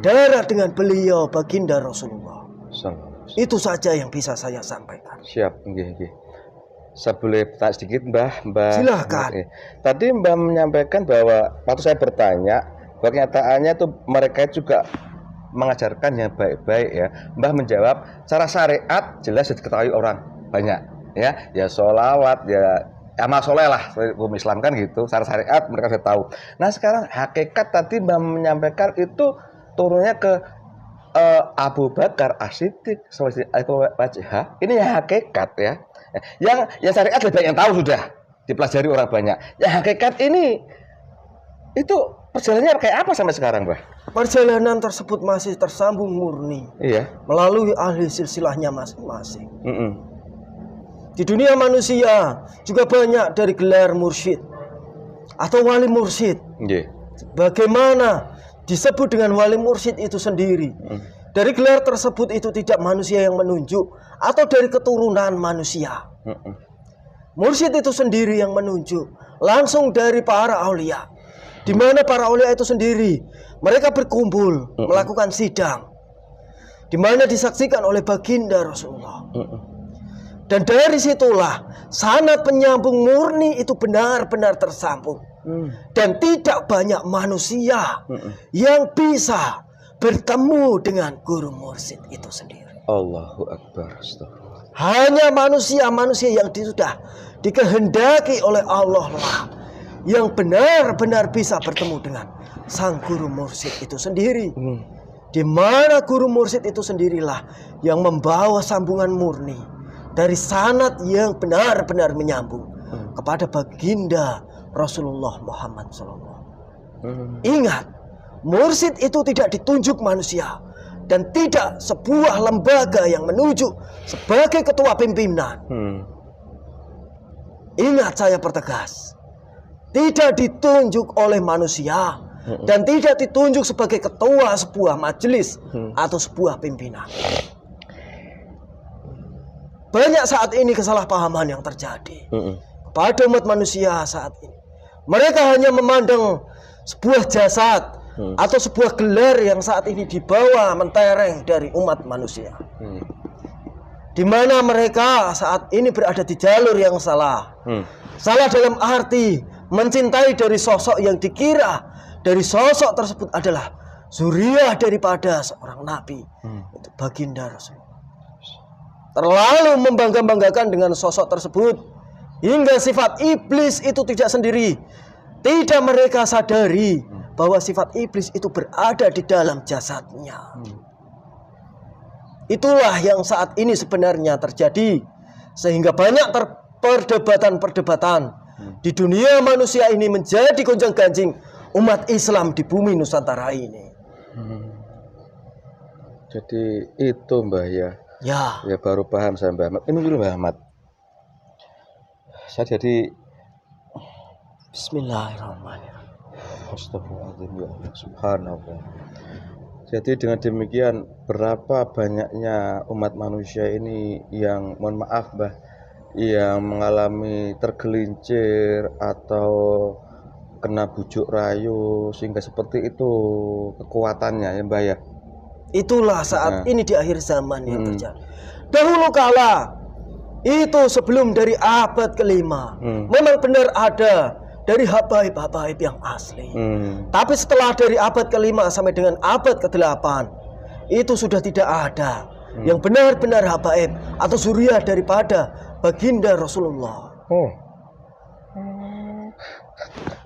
Speaker 3: darah dengan beliau baginda Rasulullah. Itu saja yang bisa saya sampaikan.
Speaker 2: Siap, nggih. Saya boleh tanya sedikit, Mbah?
Speaker 3: Silahkan.
Speaker 2: Tadi Mbah menyampaikan bahwa waktu saya bertanya, bahwa kenyataannya itu mereka juga mengajarkan yang baik-baik ya. Mbah menjawab cara syariat jelas diketahui orang banyak ya sholawat ya amal soleh lah hukum Islam kan gitu, cara syariat mereka sudah tahu. Nah sekarang hakikat tadi Mbah menyampaikan itu turunnya ke Abu Bakar As-Siddiq wajah. Ini yang hakikat ya. Yang syariat lebih banyak yang tahu sudah dipelajari orang banyak. Yang hakikat ini itu perjalanannya kayak apa sampai sekarang, Mbah?
Speaker 3: Perjalanan tersebut masih tersambung murni, melalui ahli silsilahnya masing-masing. Di dunia manusia juga banyak dari gelar mursyid atau wali mursyid. Bagaimana disebut dengan wali mursyid itu sendiri? Dari gelar tersebut itu tidak manusia yang menunjuk atau dari keturunan manusia. Mursyid itu sendiri yang menunjuk langsung dari para aulia. Di mana para aulia itu sendiri mereka berkumpul melakukan sidang, di mana disaksikan oleh baginda Rasulullah. Dan dari situlah sanad penyambung murni itu benar-benar tersambung. Dan tidak banyak manusia yang bisa bertemu dengan guru mursyid itu sendiri.
Speaker 2: Allahu Akbar.
Speaker 3: Hanya manusia-manusia yang sudah dikehendaki oleh Allah lah yang benar-benar bisa bertemu dengan sang guru mursyid itu sendiri. Di mana guru mursyid itu sendirilah yang membawa sambungan murni dari sanad yang benar-benar menyambung kepada baginda Rasulullah Muhammad SAW. Ingat, Mursyid itu tidak ditunjuk manusia dan tidak sebuah lembaga yang menunjuk sebagai ketua pimpinan. Ingat, saya pertegas, tidak ditunjuk oleh manusia dan tidak ditunjuk sebagai ketua sebuah majelis atau sebuah pimpinan. Banyak saat ini kesalahpahaman yang terjadi pada umat manusia saat ini. Mereka hanya memandang sebuah jasad atau sebuah gelar yang saat ini dibawa mentereng dari umat manusia, di mana mereka saat ini berada di jalur yang salah. Salah dalam arti mencintai dari sosok yang dikira dari sosok tersebut adalah zuriat daripada seorang nabi, itu baginda Rasul. Terlalu membangga-banggakan dengan sosok tersebut hingga sifat iblis itu tidak sendiri. Tidak mereka sadari bahwa sifat iblis itu berada di dalam jasadnya. Itulah yang saat ini sebenarnya terjadi, sehingga banyak perdebatan-perdebatan di dunia manusia ini menjadi gonjang-ganjing umat Islam di bumi Nusantara ini.
Speaker 2: Jadi itu Mbah ya. Ya baru paham saya Mbah Ahmad. Ini dulu Mbah Ahmad. Saya jadi
Speaker 3: Bismillahirrahmanirrahim.
Speaker 2: Astagfirullahaladzim, ya Allah, subhanallah. Jadi dengan demikian berapa banyaknya umat manusia ini yang, mohon maaf Mbah, yang mengalami tergelincir atau kena bujuk rayu sehingga seperti itu kekuatannya ya Mbah ya.
Speaker 3: Itulah saat ini di akhir zaman yang terjadi. Dahulu kala itu sebelum dari abad ke-5 memang benar ada dari habaib-habaib yang asli. Tapi setelah dari abad ke-5 sampai dengan abad ke-8 itu sudah tidak ada yang benar-benar habaib atau zuriat daripada baginda Rasulullah.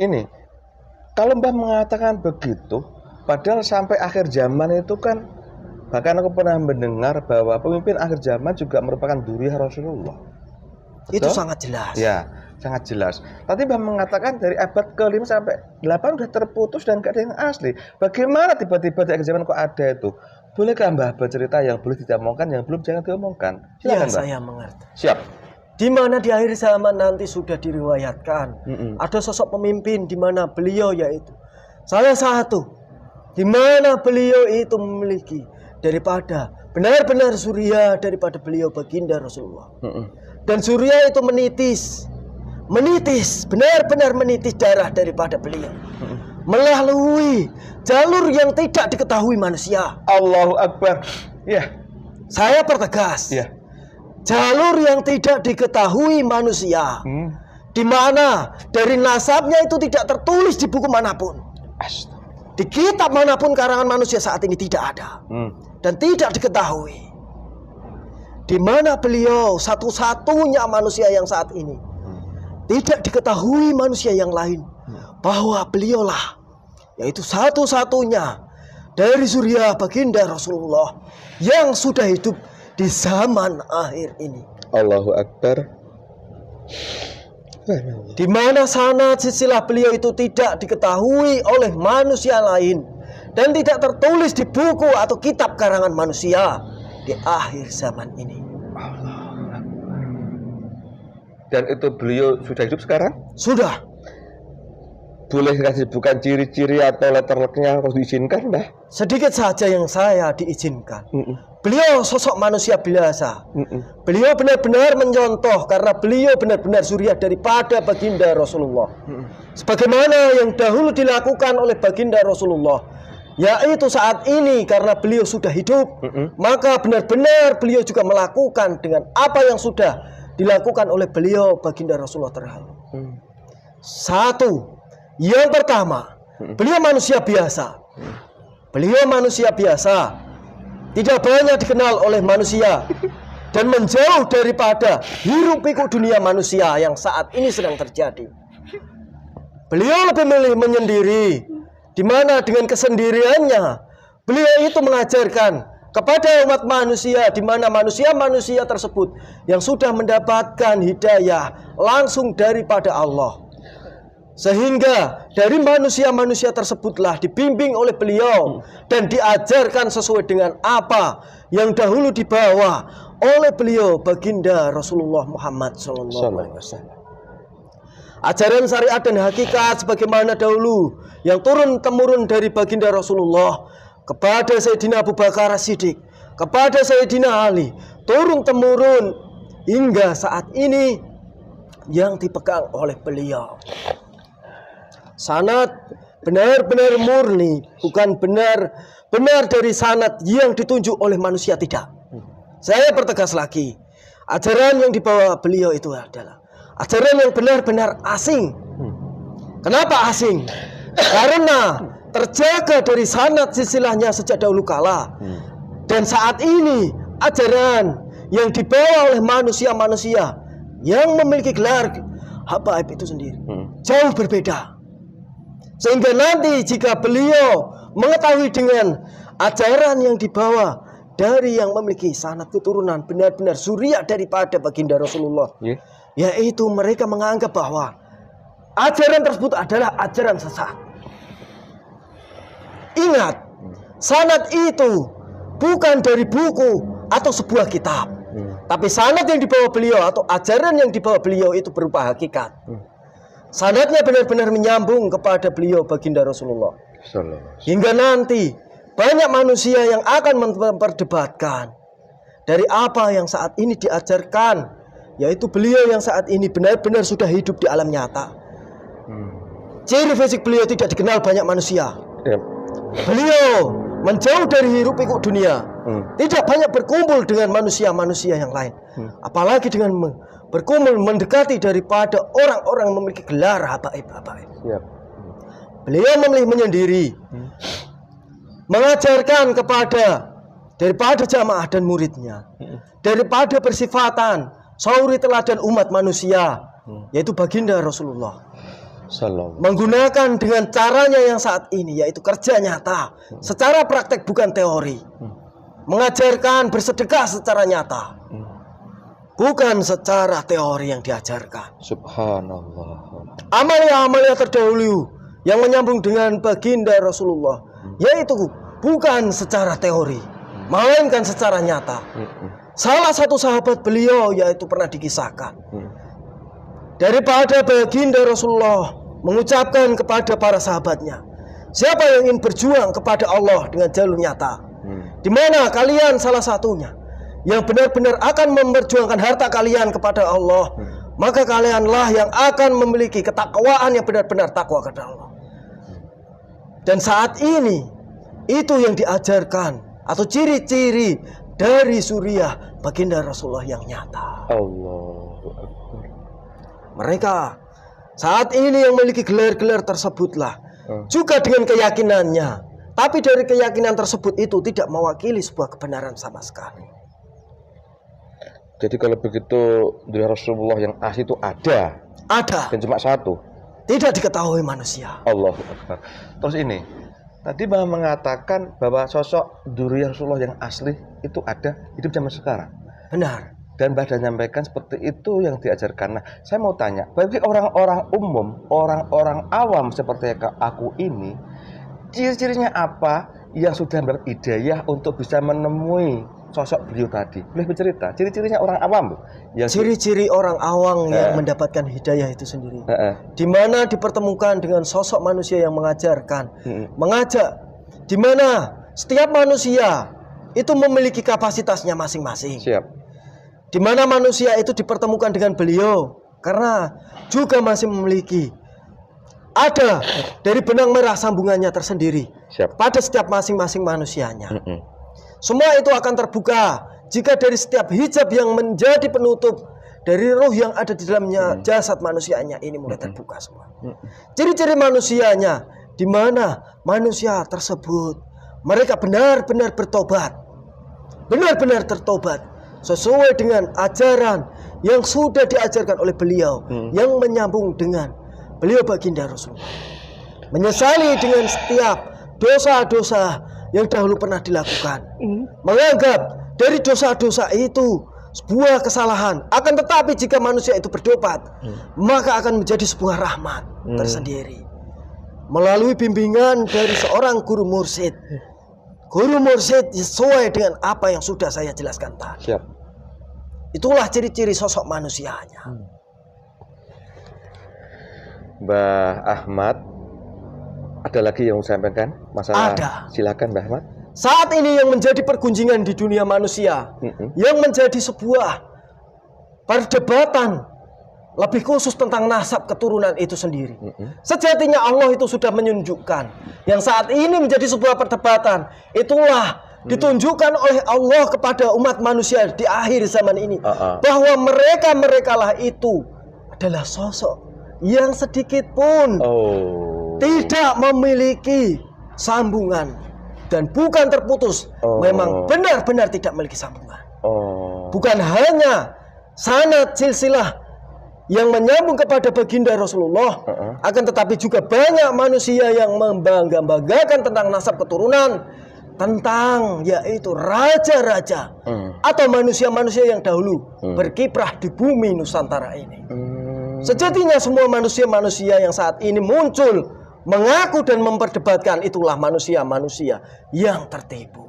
Speaker 2: Ini kalau Mbah mengatakan begitu, padahal sampai akhir zaman itu kan, bahkan aku pernah mendengar bahwa pemimpin akhir zaman juga merupakan zuriat Rasulullah. Betul?
Speaker 3: Itu sangat jelas.
Speaker 2: Ya, sangat jelas. Tadi Mbah mengatakan dari abad ke-5 sampai 8 sudah terputus dan gak ada yang asli. Bagaimana tiba-tiba di akhir zaman kok ada itu? Bolehkah Mbah bercerita yang boleh diomongkan, yang belum jangan diomongkan?
Speaker 3: Iya,
Speaker 2: Mbah.
Speaker 3: saya mengerti.
Speaker 2: Siap.
Speaker 3: Di mana di akhir zaman nanti sudah diriwayatkan ada sosok pemimpin di mana beliau yaitu salah satu di mana beliau itu memiliki daripada benar-benar zuriat daripada beliau baginda Rasulullah. Dan zuriat itu menitis, benar-benar menitis darah daripada beliau melalui jalur yang tidak diketahui manusia.
Speaker 2: Allahu Akbar. Ya,
Speaker 3: saya pertegas.
Speaker 2: Ya.
Speaker 3: Jalur yang tidak diketahui manusia, di mana dari nasabnya itu tidak tertulis di buku manapun, di kitab manapun karangan manusia saat ini tidak ada, dan tidak diketahui. Di mana beliau satu-satunya manusia yang saat ini tidak diketahui manusia yang lain, bahwa beliaulah yaitu satu-satunya dari zuriat baginda Rasulullah yang sudah hidup di zaman akhir ini.
Speaker 2: Allahu Akbar.
Speaker 3: Di mana sanad silsilah beliau itu tidak diketahui oleh manusia lain dan tidak tertulis di buku atau kitab karangan manusia di akhir zaman ini.
Speaker 2: Dan itu beliau sudah hidup sekarang?
Speaker 3: Sudah.
Speaker 2: Boleh kasih bukan ciri-ciri atau letternya kalau diizinkan Mbah?
Speaker 3: Sedikit saja yang saya diizinkan. Beliau sosok manusia biasa. Beliau benar-benar mencontoh karena beliau benar-benar zuriat daripada baginda Rasulullah. Sebagaimana yang dahulu dilakukan oleh baginda Rasulullah, yaitu saat ini karena beliau sudah hidup, maka benar-benar beliau juga melakukan dengan apa yang sudah dilakukan oleh beliau baginda Rasulullah terdahulu. Satu, yang pertama, beliau manusia biasa. Beliau manusia biasa, tidak banyak dikenal oleh manusia dan menjauh daripada hiruk-pikuk dunia manusia yang saat ini sedang terjadi. Beliau lebih memilih menyendiri, di mana dengan kesendiriannya beliau itu mengajarkan kepada umat manusia, di mana manusia-manusia tersebut yang sudah mendapatkan hidayah langsung daripada Allah. Sehingga dari manusia-manusia tersebutlah dibimbing oleh beliau dan diajarkan sesuai dengan apa yang dahulu dibawa oleh beliau baginda Rasulullah Muhammad SAW. Ajaran syariat dan hakikat sebagaimana dahulu yang turun temurun dari baginda Rasulullah kepada Sayyidina Abu Bakar As-Siddiq, kepada Sayyidina Ali, turun temurun hingga saat ini yang dipegang oleh beliau. Sanad benar-benar murni, bukan benar dari sanad yang ditunjuk oleh manusia, tidak. Saya pertegas lagi, ajaran yang dibawa beliau itu adalah ajaran yang benar-benar asing. Kenapa asing? Karena terjaga dari sanad silsilahnya sejak dahulu kala. Dan saat ini ajaran yang dibawa oleh manusia-manusia yang memiliki gelar habaib itu sendiri jauh berbeda. Sehingga nanti jika beliau mengetahui dengan ajaran yang dibawa dari yang memiliki sanad keturunan benar-benar zuriat daripada baginda Rasulullah, yaitu mereka menganggap bahwa ajaran tersebut adalah ajaran sesat. Ingat, sanad itu bukan dari buku atau sebuah kitab, tapi sanad yang dibawa beliau atau ajaran yang dibawa beliau itu berupa hakikat. Sanadnya benar-benar menyambung kepada beliau baginda Rasulullah. Hingga nanti banyak manusia yang akan memperdebatkan dari apa yang saat ini diajarkan, yaitu beliau yang saat ini benar-benar sudah hidup di alam nyata. Ciri fisik beliau tidak dikenal banyak manusia. Beliau menjauh dari hiruk pikuk dunia, tidak banyak berkumpul dengan manusia-manusia yang lain, apalagi dengan berkumpul mendekati daripada orang-orang memiliki gelar habaib. Beliau memilih menyendiri, mengajarkan daripada jamaah dan muridnya, daripada bersifatan sauri teladan umat manusia, yaitu baginda Rasulullah. Menggunakan dengan caranya yang saat ini, yaitu kerja nyata secara praktek, bukan teori. Mengajarkan bersedekah secara nyata, bukan secara teori yang diajarkan.
Speaker 2: Subhanallah.
Speaker 3: Amalia-amalia terdahulu yang menyambung dengan baginda Rasulullah, yaitu bukan secara teori, melainkan secara nyata. Salah satu sahabat beliau yaitu pernah dikisahkan, daripada baginda Rasulullah mengucapkan kepada para sahabatnya, siapa yang ingin berjuang kepada Allah dengan jalur nyata, di mana kalian salah satunya yang benar-benar akan memperjuangkan harta kalian kepada Allah, maka kalianlah yang akan memiliki ketakwaan yang benar-benar takwa kepada Allah. Dan saat ini itu yang diajarkan atau ciri-ciri dari suriah baginda Rasulullah yang nyata.
Speaker 2: Allahu Akbar.
Speaker 3: Mereka saat ini yang memiliki gelar-gelar tersebutlah juga dengan keyakinannya, tapi dari keyakinan tersebut itu tidak mewakili sebuah kebenaran sama sekali.
Speaker 2: Jadi kalau begitu dari Rasulullah yang asli itu ada dan cuma satu,
Speaker 3: tidak diketahui manusia.
Speaker 2: Allahu Akbar. Terus ini tadi Bang mengatakan bahwa sosok dzurriyyah Rasulullah yang asli itu ada hidup zaman sekarang.
Speaker 3: Benar.
Speaker 2: Dan Mbah menyampaikan seperti itu yang diajarkan. Nah, saya mau tanya, bagi orang-orang umum, orang-orang awam seperti aku ini, ciri-cirinya apa yang sudah mendapat hidayah untuk bisa menemui sosok beliau tadi? Boleh bercerita, ciri-cirinya orang awam, Bu?
Speaker 3: Ciri-ciri orang awam yang mendapatkan hidayah itu sendiri, di mana dipertemukan dengan sosok manusia yang mengajarkan, mengajak, di mana setiap manusia itu memiliki kapasitasnya masing-masing.
Speaker 2: Siap.
Speaker 3: Di mana manusia itu dipertemukan dengan beliau karena juga masih memiliki ada dari benang merah sambungannya tersendiri.
Speaker 2: Siap.
Speaker 3: Pada setiap masing-masing manusianya. Semua itu akan terbuka jika dari setiap hijab yang menjadi penutup dari ruh yang ada di dalamnya jasad manusianya ini mulai terbuka semua. Ciri-ciri manusianya di mana manusia tersebut mereka benar-benar bertobat, benar-benar tertobat sesuai dengan ajaran yang sudah diajarkan oleh beliau, yang menyambung dengan beliau baginda Rasulullah. Menyesali dengan setiap dosa-dosa yang dahulu pernah dilakukan. Menganggap dari dosa-dosa itu sebuah kesalahan. Akan tetapi jika manusia itu bertobat, maka akan menjadi sebuah rahmat tersendiri. Melalui bimbingan dari seorang guru mursyid. Guru mursyid sesuai dengan apa yang sudah saya jelaskan tadi.
Speaker 2: Siap.
Speaker 3: Itulah ciri-ciri sosok manusianya.
Speaker 2: Mbah Ahmad, ada lagi yang mau sampaikan masalah?
Speaker 3: Ada.
Speaker 2: Silakan Mbah Ahmad.
Speaker 3: Saat ini yang menjadi pergunjingan di dunia manusia, yang menjadi sebuah perdebatan lebih khusus tentang nasab keturunan itu sendiri. Sejatinya Allah itu sudah menunjukkan yang saat ini menjadi sebuah perdebatan. Itulah ditunjukkan oleh Allah kepada umat manusia di akhir zaman ini, bahwa mereka-merekalah itu adalah sosok yang sedikit pun tidak memiliki sambungan dan bukan terputus. Memang benar-benar tidak memiliki sambungan. Bukan hanya sanad silsilah yang menyambung kepada baginda Rasulullah, akan tetapi juga banyak manusia yang membangga-banggakan tentang nasab keturunan, tentang yaitu raja-raja atau manusia-manusia yang dahulu berkiprah di bumi Nusantara ini. Sejatinya semua manusia-manusia yang saat ini muncul mengaku dan memperdebatkan itulah manusia-manusia yang tertipu.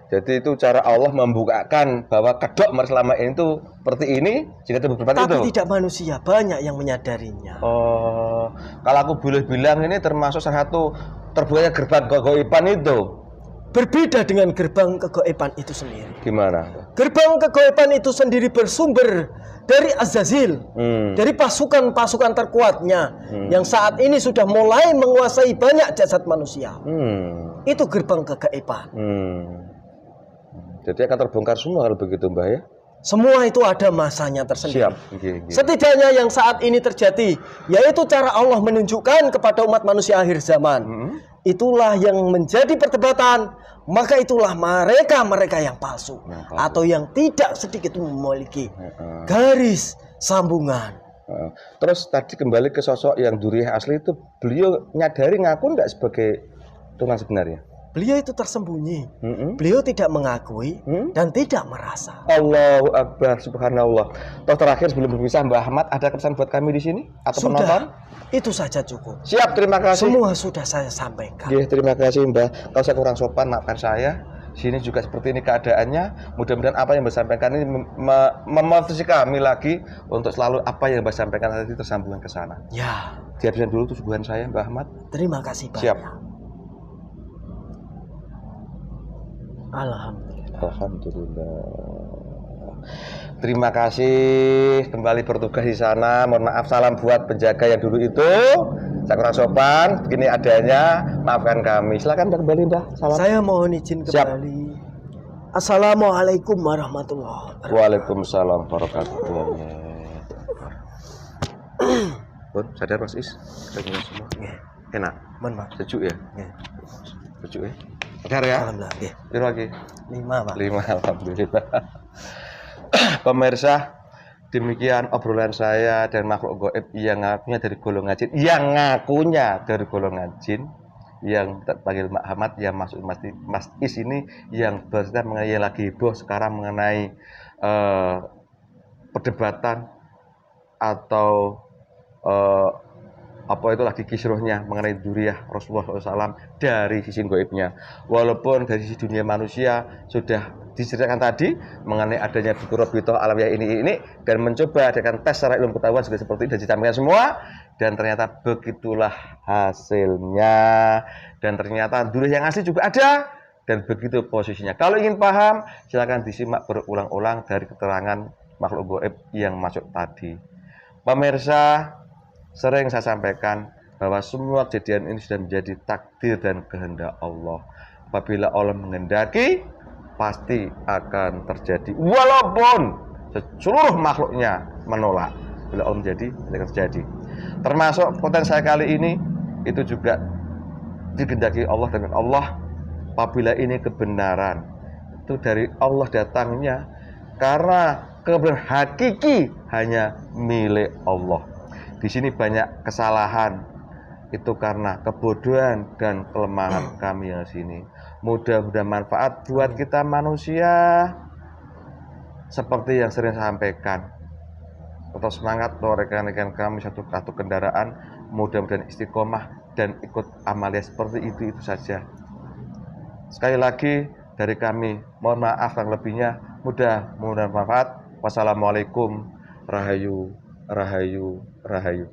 Speaker 2: Jadi itu cara Allah membukakan bahwa kedok selama ini itu seperti ini jika itu berdebat itu.
Speaker 3: Tapi tidak manusia, banyak yang menyadarinya.
Speaker 2: Kalau aku boleh bilang ini termasuk salah satu terbukanya gerbang kegoiban itu.
Speaker 3: Berbeda dengan gerbang kegoiban itu sendiri.
Speaker 2: Gimana?
Speaker 3: Gerbang kegoiban itu sendiri bersumber dari Azazil, dari pasukan-pasukan terkuatnya yang saat ini sudah mulai menguasai banyak jasad manusia. Itu gerbang kegaiban.
Speaker 2: Jadi akan terbongkar semua kalau begitu Mbah ya?
Speaker 3: Semua itu ada masanya tersendiri.
Speaker 2: Siap.
Speaker 3: Setidaknya yang saat ini terjadi, yaitu cara Allah menunjukkan kepada umat manusia akhir zaman. Itulah yang menjadi perdebatan. Maka itulah mereka yang palsu. Atau yang tidak sedikit memiliki garis sambungan.
Speaker 2: Terus tadi kembali ke sosok yang Duriyah asli itu, beliau nyadari ngaku enggak sebagai Tuhan sebenarnya?
Speaker 3: Beliau itu tersembunyi. Beliau tidak mengakui dan tidak merasa.
Speaker 2: Allahu Akbar, subhanallah. Toh terakhir sebelum berpisah Mbah Ahmad, ada pesan buat kami di sini atau penonton?
Speaker 3: Itu saja cukup.
Speaker 2: Siap, terima kasih.
Speaker 3: Semua sudah saya sampaikan.
Speaker 2: Terima kasih Mbah. Kalau saya kurang sopan, maafkan saya. Sini juga seperti ini keadaannya. Mudah-mudahan apa yang Mbah sampaikan ini memotivasi kami lagi untuk selalu apa yang Mbah sampaikan tadi tersambungan ke sana.
Speaker 3: Ya.
Speaker 2: Dihabiskan dulu tuh subuhan saya Mbah Ahmad.
Speaker 3: Terima kasih banyak.
Speaker 2: Siap.
Speaker 3: Alhamdulillah.
Speaker 2: Terima kasih kembali bertugas di sana. Mohon maaf, salam buat penjaga yang dulu itu. Saya kurang sopan, begini adanya. Maafkan kami. Silakan kembali Mbah. Salam.
Speaker 3: Saya mohon izin kembali. Siap. Assalamualaikum warahmatullahi wabarakatuh.
Speaker 2: Waalaikumsalam warahmatullahi wabarakatuh. Bun, sadar Mas Is? Saya semua. Enak.
Speaker 3: Mohon maaf.
Speaker 2: Sejuk ya? Sejuk ya? Sadar ya?
Speaker 3: Alhamdulillah.
Speaker 2: Biru lagi?
Speaker 3: 5 Pak.
Speaker 2: 5, alhamdulillah. Pemirsa, demikian obrolan saya dan makhluk gaib yang ngakunya dari golongan jin, yang terpanggil Mak Ahmad, yang masuk Mas Is ini yang bercerita mengenai yang lagi heboh sekarang mengenai perdebatan atau apa itu lagi kisruhnya mengenai Duriyah Rasulullah SAW dari sisi gaibnya. Walaupun dari sisi dunia manusia sudah diceritakan tadi mengenai adanya buku Robito Alawiyah ini dan mencoba dengan tes secara ilmu pengetahuan juga seperti itu dan disampaikan semua, dan ternyata begitulah hasilnya. Dan ternyata Duriyah yang asli juga ada dan begitu posisinya. Kalau ingin paham silakan disimak berulang-ulang dari keterangan makhluk gaib yang masuk tadi. Pemirsa, sering saya sampaikan bahwa semua kejadian ini sudah menjadi takdir dan kehendak Allah. Apabila Allah menghendaki, pasti akan terjadi. Walaupun seluruh makhluknya menolak, bila Allah menjadi, akan terjadi. Termasuk potensi saya kali ini, itu juga dikehendaki Allah dengan Allah. Apabila ini kebenaran, itu dari Allah datangnya, karena kebenaran hakiki hanya milik Allah. Di sini banyak kesalahan, itu karena kebodohan dan kelemahan kami yang sini. Mudah-mudahan manfaat buat kita manusia seperti yang sering saya sampaikan. Tetap semangat loh rekan-rekan kami satu kendaraan, mudah-mudahan istiqomah dan ikut amalia seperti itu saja. Sekali lagi dari kami, mohon maaf yang lebihnya, mudah-mudahan bermanfaat. Wassalamualaikum, rahayu, rahayu, rahayu.